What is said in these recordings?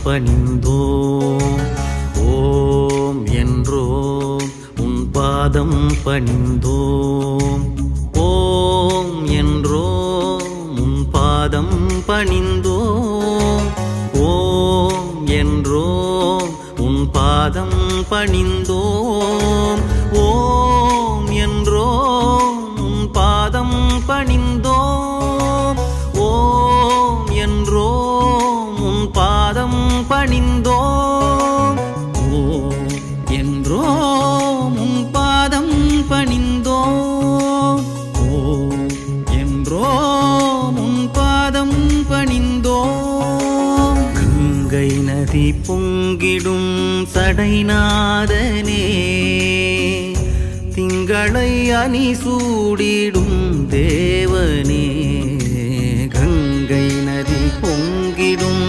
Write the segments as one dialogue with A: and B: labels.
A: பணிந்தோம். ஓம் என்றோம் உன் பாதம் பணிந்தோம். ஓம் என்றோம் உன் பாதம் பணிந்தோம். ஓம் என்றோம் உன் பாதம் பணிந்தோம். ஓம் என்றோம் உன் பாதம் பணிந்தோம். ஓம் என்றோம் உன் பாதம் பணிந்தோம். ஓம் என்றோம் உன் பாதம் பணிந்தோம். ஓம் என்றோம் உன் பாதம் பணிந்தோம். கங்கை நதி பொங்கிடும் சடைநாதனே, திங்களை அணி சூடிடும் தேவனே. கங்கை நதி பொங்கிடும்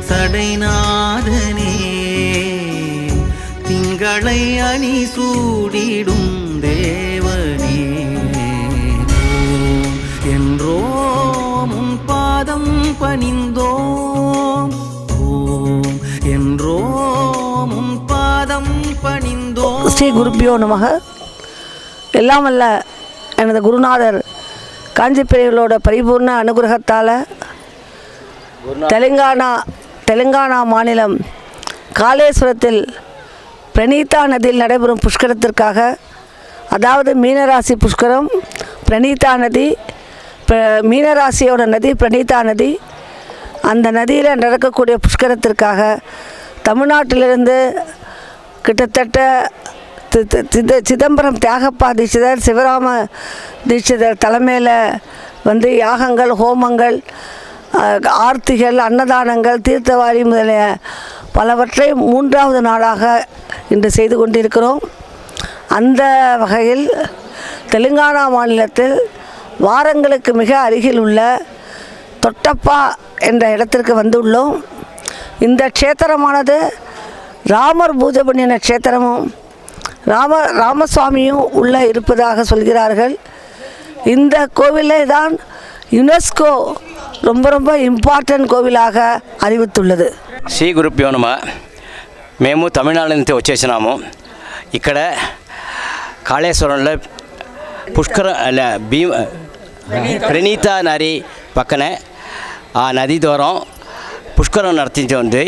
A: சடைநாதனே, திங்களை அணி சூடிடும் தேவனே. ஓம் என்றோம் உன் பாதம் பணிந்தோம். ஓம் என்றோம் உன் பாதம் பணிந்தோம்.
B: ஸ்ரீ குருப்பியோ நமக. எல்லாம் வல்ல எனது குருநாதர் காஞ்சி பிரிவுகளோட பரிபூர்ண அனுகிரகத்தால் தெலுங்கானா மாநிலம் காளேஸ்வரத்தில் பிரணீதா நதியில் நடைபெறும் புஷ்கரத்திற்காக, அதாவது மீனராசி புஷ்கரம், பிரணீதா நதி, மீனராசியோட நதி பிரணீதா நதி. அந்த நதியில் நடக்கக்கூடிய புஷ்கரத்திற்காக தமிழ்நாட்டிலிருந்து கிட்டத்தட்ட சிதம்பரம் தியாகப்பா தீட்சிதர், சிவராம தீட்சிதர் தலைமையில் வந்து யாகங்கள், ஹோமங்கள், ஆர்த்திகள், அன்னதானங்கள், தீர்த்தவாரி முதலிய பலவற்றை 3வது நாளாக இன்று செய்து கொண்டிருக்கிறோம். அந்த வகையில் தெலுங்கானா மாநிலத்தில் வாரங்களுக்கு மிக அருகில் உள்ள தொட்டப்பா என்ற இடத்திற்கு வந்துள்ளோம். இந்த க்ஷேத்திரமானது ராமர் பூஜை பண்ணின க்ஷேத்திரமும் ராமசுவாமியும் உள்ளே இருப்பதாக சொல்கிறார்கள். இந்த கோவிலை தான் யுனெஸ்கோ ரொம்ப ఇంపార్టెంట్ కోవిలాగ அறிவித்துள்ளது.
C: శ్రీ గురుభ్యో నమః. మేము తమిళనాడు నుంచి వచ్చేసినాము. ఇక్కడ కాళేశ్వరంలో ప్రణీతా నది పక్కనే ఆ నది దూరం పుష్కరం నడిచింది.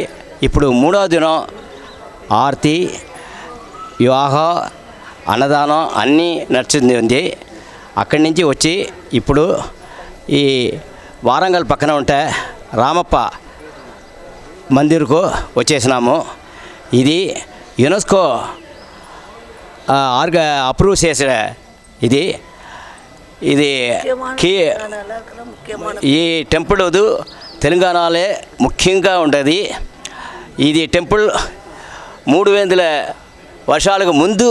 C: ఇప్పుడు 3వ దినం ఆర్తి, యోగా, అన్నదానం అన్నీ నడుస్తుంది. అక్కడి నుంచి వచ్చి ఇప్పుడు ఈ వారంగల్ పక్కన ఉంటే రామప్ప మందిర్కు వచ్చేసినాము. ఇది యునెస్కో అప్రూవ్ చేసిన ఇది ఈ టెంపుల్ తెలంగాణలో ముఖ్యంగా ఉండేది. ఇది టెంపుల్ 300 వర్షాలకు ముందు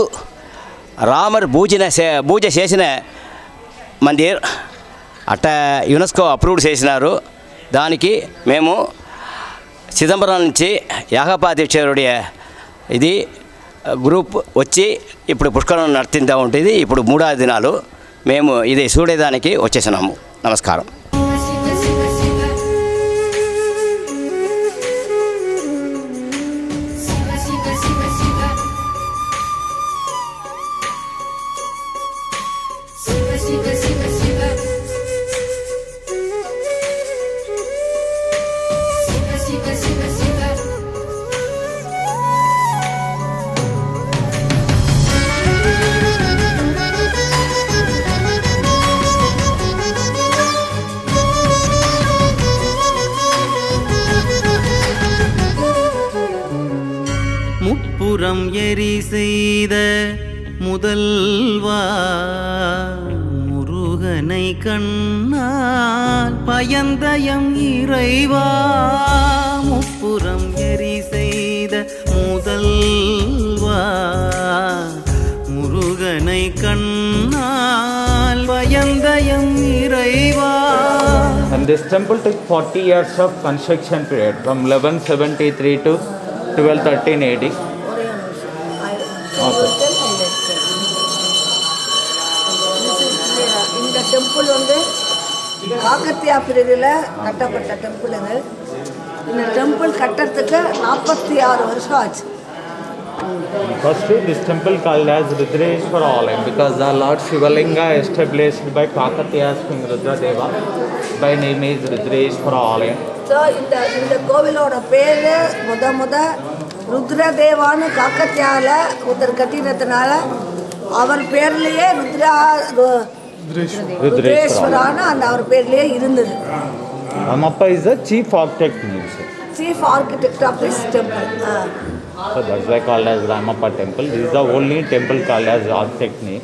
C: రామర్ పూజ చేసిన మందిర్. అట్ట యునెస్కో అప్రూవ్ చేసినారు. దానికి మేము చిదంబరం నుంచి యాగపాదీశ్వరుడి ఇది గ్రూప్ వచ్చి ఇప్పుడు పుష్కరం నడుతుందా ఉంటుంది. ఇప్పుడు 3వ దినాలు మేము ఇది చూడేదానికి వచ్చేసినాము. నమస్కారం.
A: முப்புறம் எரி செய்த முதல்வா, முருகனை கண்ணால் பயந்தயம் இறைவா. முப்புறம் எரி செய்த முதல்வா, முருகனை கண்ணால் பயந்தயம் இறைவா.
D: And this temple took 40 years of construction period from 1173 to 1213 AD. Okay.
B: இந்த டெம்பிள் வந்து காக்கத்தியா பிரிவில் கட்டப்பட்ட டெம்பிள் இது. இந்த டெம்பிள் கட்டுறதுக்கு 46 வருஷம் ஆச்சு.
D: First, this temple called as Rudreshwara Alayam because the Lord Shivalinga established by Kakatiya's King Rudradeva by name is Rudreshwara Alayam.
B: So இந்த கோவிலோட பேர் முத ருத்ரதேவான்னு காக்கத்தியாவில் ஒருத்தர் கட்டினதுனால அவர் பேர்லேயே ருத்ரேஸ்வரான்னு அந்த அவர் பேர்லேயே இருந்தது.
D: Ramappa is the chief architect means.
B: Chief architect of this temple.
D: So that's why called as Ramappa temple. This is the only temple called as architect name.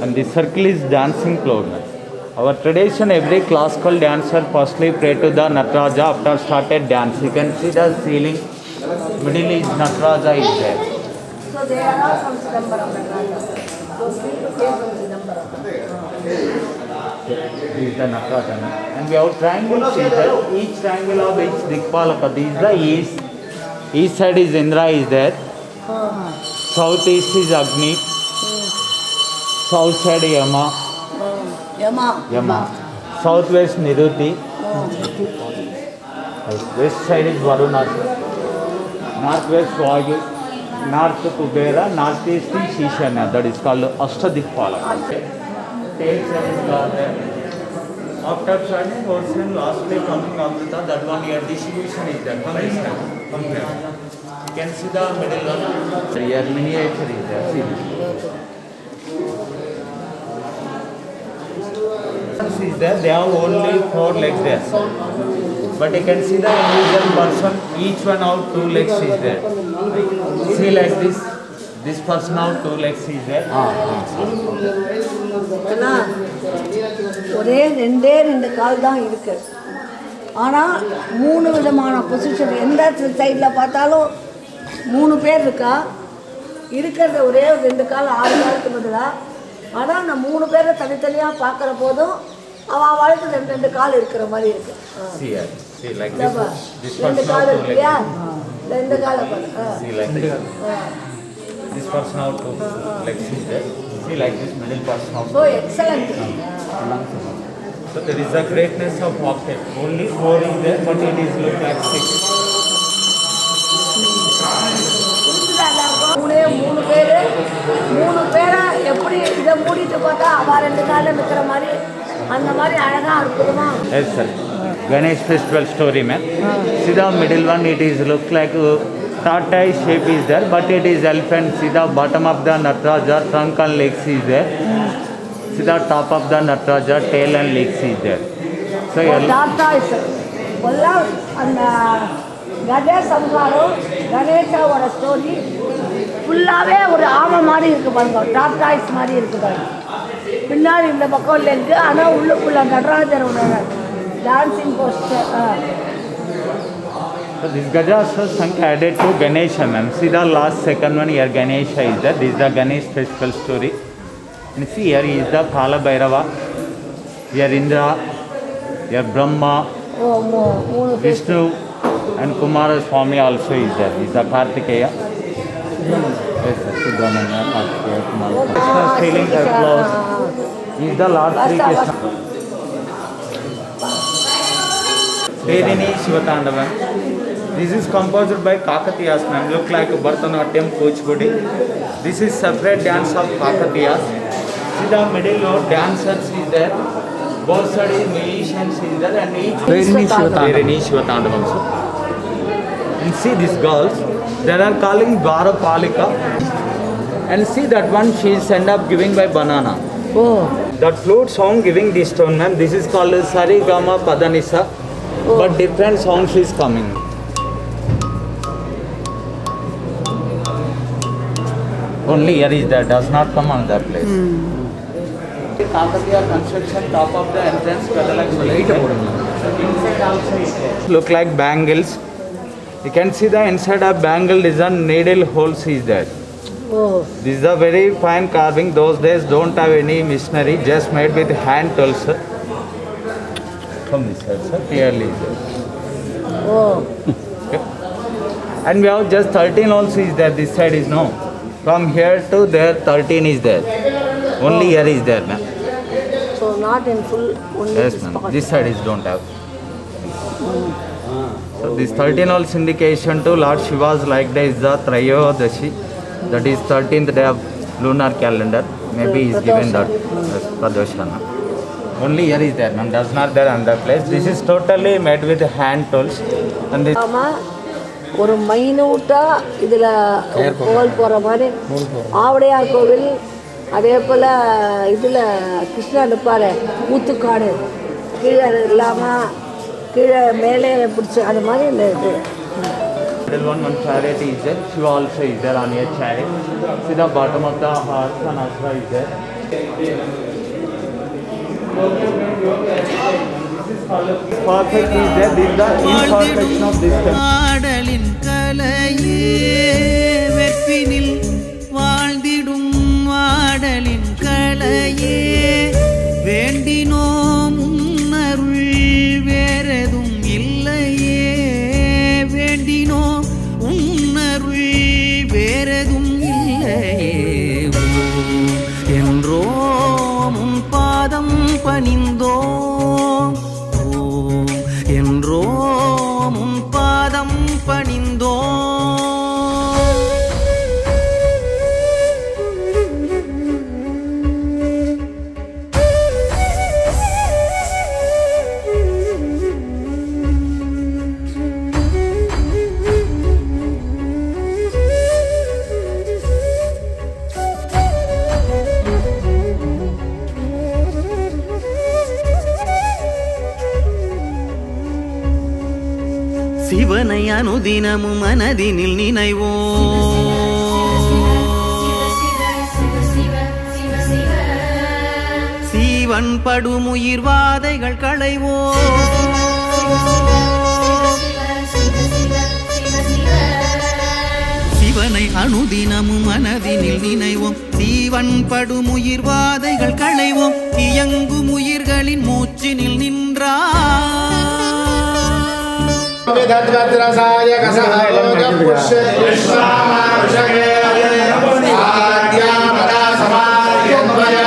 D: And the circle is dancing floor. Our tradition, every classical dancer firstly pray to the Nataraja after started dance. You can see the ceiling, middle is Nataraja is there.
B: So there are some Chidambaram Nataraja. Those people came from Chidambaram.
D: This is the Nataraja. And we have triangle see that each triangle of each Dikpalaka. This is the east. East side is Indra is there. South east is Agni. South side Yama. Yama. Southwest Niruti. West side is Varuna. Northwest Vayu. North Kubera. Northeast is Shishanya. That is called Ashtadikpala. Tail side is there. After starting ocean, lastly coming Amrita, that one here distribution is there. Come here. You can see the middle one. Here miniature is there. See. Is there, they have only 4 legs there. But you can see the individual person, each one have 2 legs is there. See like this person have 2 legs is there.
B: ஏன்னா ஒரே ரெண்டு கால் தான் இருக்கு. ஆனால் 3 விதமான position எந்த சைடில் பார்த்தாலும் 3 பேர் இருக்கா. இருக்கிறது ஒரே 2 கால் 6 காலுக்கு பதிலாக. ஆனால் அந்த 3 பேரை தனித்தனியாக பார்க்குற போதும் அவளுக்கு 2 கால் இருக்கிற மாதிரி இருக்கு. 2 கால் இருக்கு இல்லையா? 2 காலை பாரு.
D: This person have 2 legs is there. See like this middle person have.
B: So excellent.
D: So there is a greatness of object. Only 4 is there, but it is look like 6.
B: மூணு பேரை எப்படி இதை மூடிட்டு பார்த்தா அவ 2 காலில் நிற்கிற மாதிரி அந்த மாதிரி அழகாக இருக்குமா?
D: Yes sir. Ganesh festival story man. See the middle one, it is look like tortoise shape is there, but it is elephant. See the bottom of the Nataraja, trunk and legs is there. See the top of the Nataraja, tail and legs is there. So
B: tortoise எல்லாம் அந்த கஜ சம்ஹாரம் கணேஷாவோட story ஃபுல்லாகவே ஒரு ஆமை மாதிரி இருக்கு பாருங்க. Tortoise மாதிரி இருக்கு பாருங்க. பின்னாடி இந்த பக்கம் இருக்கு. ஆனால் உள்ளுக்குள்ள நடராஜரோட dancing poster.
D: So this Gajasra Sank added to Ganesha ma'am. See the last second one here Ganesha is there. This is the Ganesh festival story. And see here is the Kala Bhairava. Here Indra. Here Brahma. Vishnu and Kumara Swami also is there. This is the Kartikeya. Yes sir. Subramanya, Kartikeya, Kumara. Krishna stealing the flowers. He is the Lord Sri Krishna. Perini Shivatandavam. This is composed by Kakatiyas ma'am. Look like Bharatanatyam, Kuchipudi. This is separate dance of Kakatiyas. See the middle of dancers is there. Both sides is musicians is there and each Perini Shivatandavam. And see these girls, they are calling Dwarapalika. And see that one she is end up giving by banana.
B: Oh.
D: That flute song giving this tone ma'am. This is called Sarigama Padanisa. But different songs is coming. Only here is that does not come on that place. Kakatiya construction top of the entrance inside also look like bangles. You can see the inside of bangle design needle holes is there.
B: Oh.
D: This is a very fine carving. Those days don't have any machinery, just made with hand tools. From this side, sir, clearly is there.
B: Oh.
D: Okay. And we have just 13 also is there. This side is no. From here to there, 13 is there. Only here is there, ma'am.
B: So not in full. Only
D: Yes,
B: this
D: ma'am.
B: part.
D: This side is don't have. So this 13 holes indication to Lord Shiva's like day is the Trayodashi, that is 13th day of lunar calendar. Maybe he is given that as Pradoshana. Only here is there, ma'am. Does not there another place. This is totally made with hand tools. And this
B: ஆமாம் ஒரு மைனூட்டாக இதில் கோல் போகிற மாதிரி ஆவடையார் கோவில், அதே போல் இதில் கிருஷ்ணா நிற்பார் ஊத்துக்காடு கீழே இல்லாமல் கீழே மேலே பிடிச்சி அது மாதிரி இந்த இது.
D: middle one chariot is there. Shiva also is there on your chariot. See the bottom of the horse and Asra is there. Perfect is there. This is the imperfection of this temple.
A: ஆடலின் கலையே வெப்பினில் வாழ்ந்திடும் ஆடலின் கலையே வேண்டினோம் உன்னருள் வேறெதும் இல்லையே வேண்டினோம் உன்னருள் வேறெதும் இல்லையே ஓம் என்றோம் உன் பாதம் பணிந்தோம் ஓம் என்றோம் உன் பாதம் பணிந்தோம். சிவனை அனுதினமும் மனதினில் நினைவோம் சீவன் படுமுயிர் வாதைகள் களைவோம் சிவனை அனுதினமும் மனதினில் நினைவோம் சீவன் படுமுயிர் வாதைகள் களைவோம் இயங்கும் உயிர்களின் மூச்சினில் நின்றார்
E: विधद्वज्रसाय कसहोगपुष्यश्रामारुषगे आद्यामदा समार्यद्वय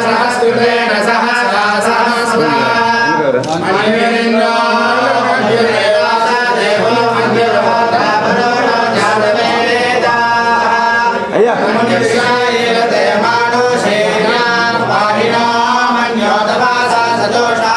E: सहस्कृतेन सहस्रा मणिरेन्द्रो देवो मन्दिरवादापरोजातवेदा मनुष्यायते मानुषेया पाहिनो मन्योतवासा सदोषा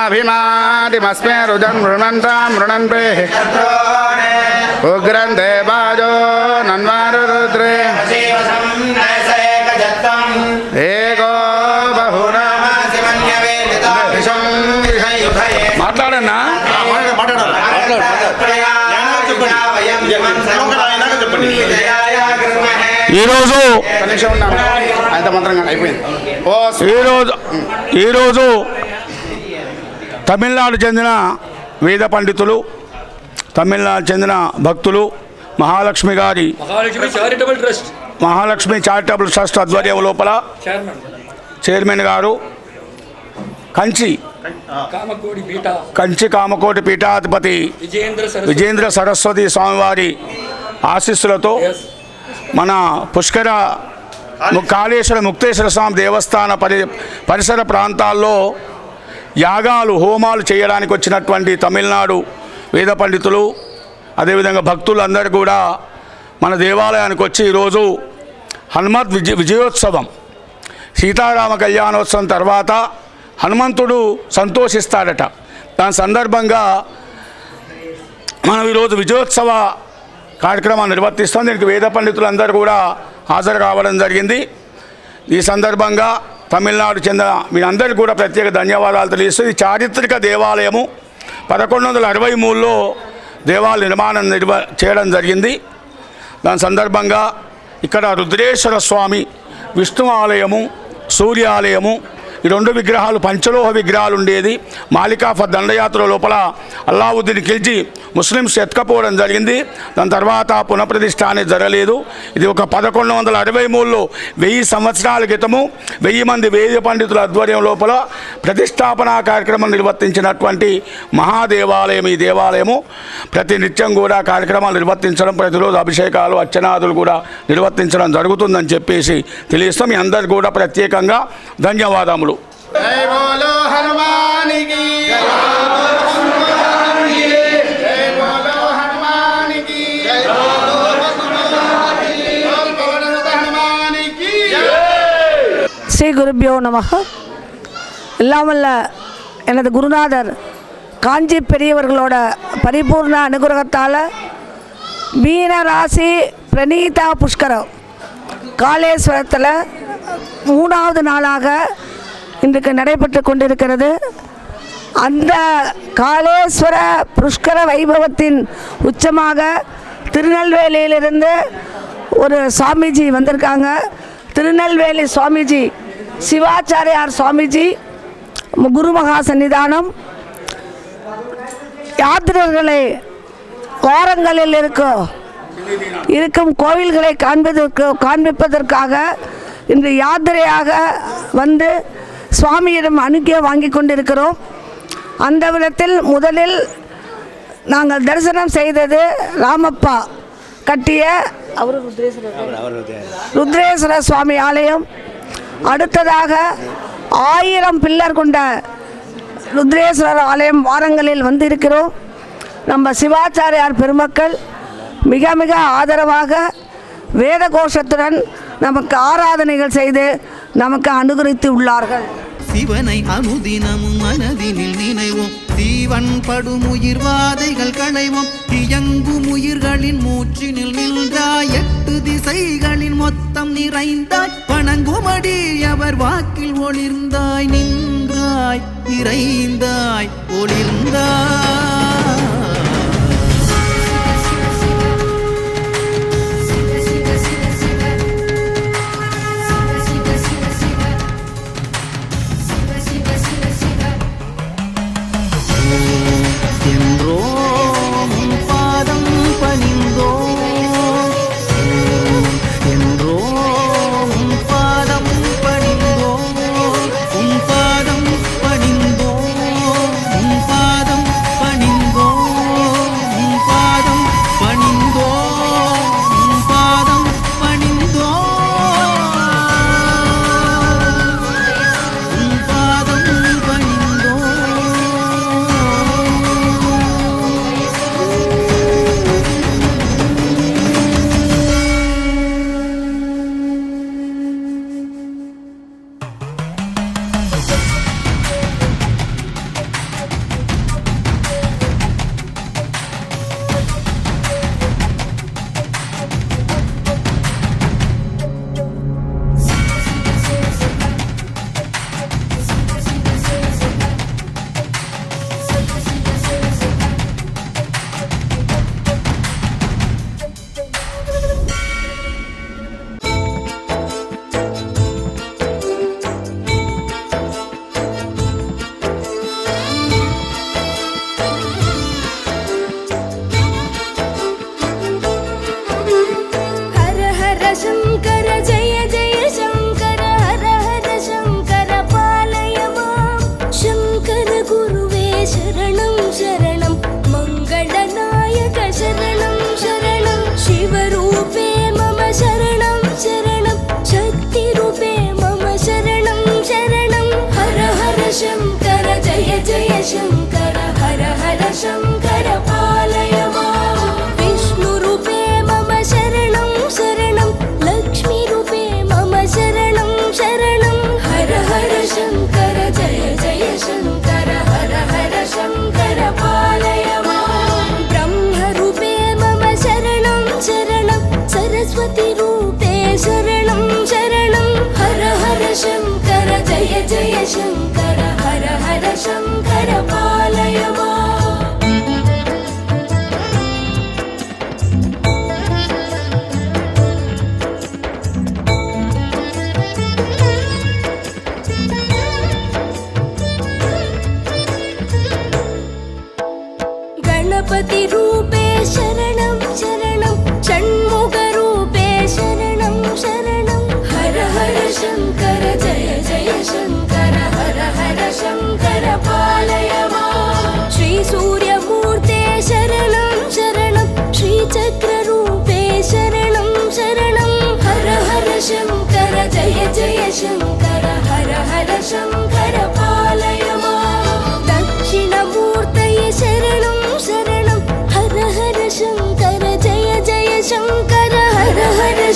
E: सहस्वमन्योऽभिमादिमस्मे रुदन् मृणन्तां मृणन्ते उग्रं देवाजो नन्वारुद्रे एको మాట్లాడన్నా ఈరోజు తమిళనాడు చెందిన వేద పండితులు, తమిళనాడు చెందిన భక్తులు మహాలక్ష్మి గారి మహాలక్ష్మి చారిటబుల్ ట్రస్ట్ ఆధ్వర్యం లోపల చైర్మన్ గారు కంచి కామకోటి పీఠాధిపతి విజేంద్ర సరస్వతి స్వామివారి ఆశీస్సులతో మన పుష్కర కాళేశ్వర ముక్తేశ్వర స్వామి దేవస్థాన పరిసర ప్రాంతాల్లో యాగాలు హోమాలు చేయడానికి వచ్చినటువంటి తమిళనాడు వేద పండితులు అదేవిధంగా భక్తులందరూ కూడా మన దేవాలయానికి వచ్చి ఈరోజు హనుమత్ విజయోత్సవం సీతారామ కళ్యాణోత్సవం తర్వాత హనుమంతుడు సంతోషిస్తాడట. దాని సందర్భంగా మనం ఈరోజు విజయోత్సవ కార్యక్రమాన్ని నిర్వర్తిస్తాం. దీనికి వేద పండితులందరూ కూడా హాజరు కావడం జరిగింది. ఈ సందర్భంగా తమిళనాడు చెందిన మీరందరికీ కూడా ప్రత్యేక ధన్యవాదాలు తెలియజేస్తూ ఈ చారిత్రక దేవాలయము 1163లో దేవాలయ నిర్మాణం చేయడం జరిగింది. దాని సందర్భంగా ఇక్కడ రుద్రేశ్వర స్వామి, విష్ణు ఆలయము, సూర్య ఆలయము, ఈ రెండు విగ్రహాలు పంచలోహ విగ్రహాలు ఉండేది. మాలికాఫర్ దండయాత్ర లోపల అల్లావుద్దీన్ ఖిల్జీ ముస్లిమ్స్ ఎత్తుకపోవడం జరిగింది. దాని తర్వాత పునఃప్రతిష్ఠ అనేది జరగలేదు. ఇది ఒక 1163లో 1000 సంవత్సరాల క్రితము 1000 మంది వేద పండితుల ఆధ్వర్యం లోపల ప్రతిష్టాపనా కార్యక్రమం నిర్వర్తించినటువంటి మహాదేవాలయం ఈ దేవాలయము. ప్రతి నిత్యం కూడా కార్యక్రమాలు నిర్వర్తించడం, ప్రతిరోజు అభిషేకాలు అర్చనాదులు కూడా నిర్వర్తించడం జరుగుతుందని చెప్పేసి తెలియస్తాం. మీ అందరికీ కూడా ప్రత్యేకంగా ధన్యవాదములు.
F: जय बोलो हनुमान की जय बोलो हनुमान की जय हनुमान की
B: ஸ்ரீ குருபியோ நமக. எல்லாம் வல்ல எனது குருநாதர் காஞ்சி பெரியவர்களோட பரிபூர்ண அனுகிரகத்தால் மீன ராசி பிரணீதா புஷ்கரம் காளேஸ்வரத்தில் 3வது நாளாக இன்றைக்கு நடைபெற்று கொண்டிருக்கிறது. அந்த காளேஸ்வர புஷ்கர வைபவத்தின் உச்சமாக திருநெல்வேலியிலிருந்து ஒரு சுவாமிஜி வந்திருக்காங்க. திருநெல்வேலி சுவாமிஜி சிவாச்சாரியார் சுவாமிஜி குருமகா சன்னிதானம் யாத்திரர்களை வாரங்களில் இருக்கும் கோவில்களை காண்பிப்பதற்காக இன்று யாத்திரையாக வந்து சுவாமியிடம் அனுக்கிய வாங்கி கொண்டிருக்கிறோம். அந்த விதத்தில் முதலில் நாங்கள் தரிசனம் செய்தது ராமப்பா கட்டிய அவர் ருத்ரேஸ்வர சுவாமி ஆலயம். அடுத்ததாக 1000 பில்லர் கொண்ட ருத்ரேஸ்வரர் ஆலயம் வாரங்களில் வந்திருக்கிறோம். நம்ம சிவாச்சாரியார் பெருமக்கள் மிக மிக ஆதரவாக வேத கோஷத்துடன் நமக்கு ஆராதனைகள் செய்து நமக்கு அனுகிரகித்து உள்ளார்கள்.
A: சிவனை அனுதினமும் மனதினில் நினைவோம், தீவன் படும் உயிர்வாதைகள் களைவோம். இயங்கும் உயிர்களின் மூச்சினில் நின்றாய், 8 திசைகளின் மொத்தம் நிறைந்தாய். வணங்குமடி அவர் வாக்கில் ஒளிர்ந்தாய், நின்றாய் நிறைந்தாய் ஒளிர்ந்தாய்.
G: शंकर हर हर शंकर पालय मां विष्णुरूपे मम शरणं शरणं लक्ष्मीरूपे मम शरणं शरणं हर हर शंकर जय जय शंकर हर हर शंकर पालय मां ब्रह्मरूपे मम शरणं शरणं सरस्वतीरूपे शरणं शरणं हर हर शंकर जय जय शंकर हर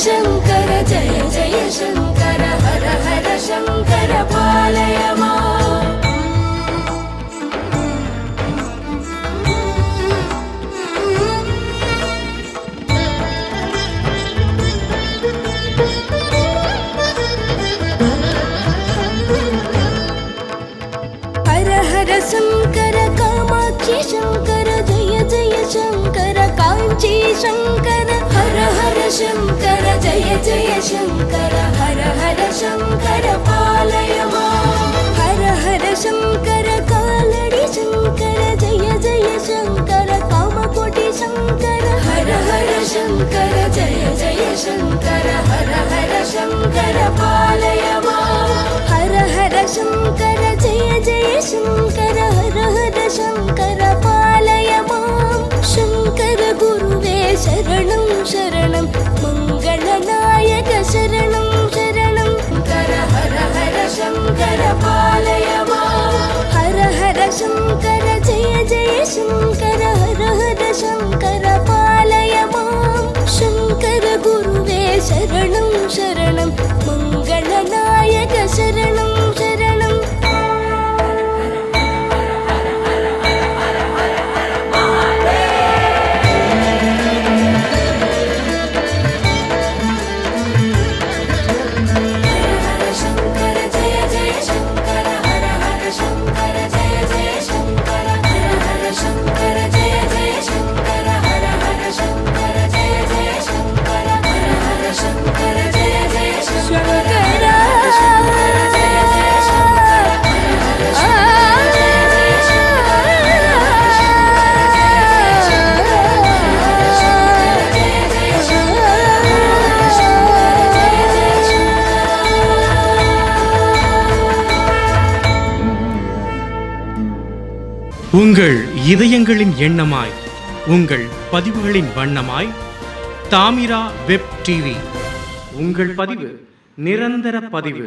G: शङ्कर जय जय शङ्कर हर हर शङ्कर पालय माम् हर हर शङ्कर कामाक्षी शङ्कर जय जय शङ्कर काञ्ची शङ्कर हर हर शङ्कर जय जय शङ्कर हर हर शङ्कर पालय माम् हर हर शङ्कर कालडि शङ्कर जय जय शङ्कर कामकोटि शङ्कर हर हर शङ्कर जय जय शङ्कर हर हर शङ्कर पालय माम् हर हर शङ्कर जय जय शङ्कर हर हर शङ्कर पालय माम् शङ्कर गुरुवे शरणं शरणं मङ्गलनायक शरणं शरणं शङ्कर हर हर शङ्कर पालय माम् हर हर शङ्कर जय जय शङ्कर हर हर शङ्कर पालय माम् शङ्कर गुरुवे शरणं शरणं मङ्गलनायक शरणं शरणं शङ्कर जय जय शङ्कर हर हर शङ्कर जय जय शङ्कर हर हर शङ्कर जय जय शङ्कर हर हर शङ्कर जय जय शङ्कर हर हर शङ्कर जय जय शङ्कर
H: உங்கள் இதயங்களின் எண்ணமாய் உங்கள் பதிவுகளின் வண்ணமாய் தாமிரா வெப் டிவி. உங்கள் பதிவு நிரந்தர பதிவு.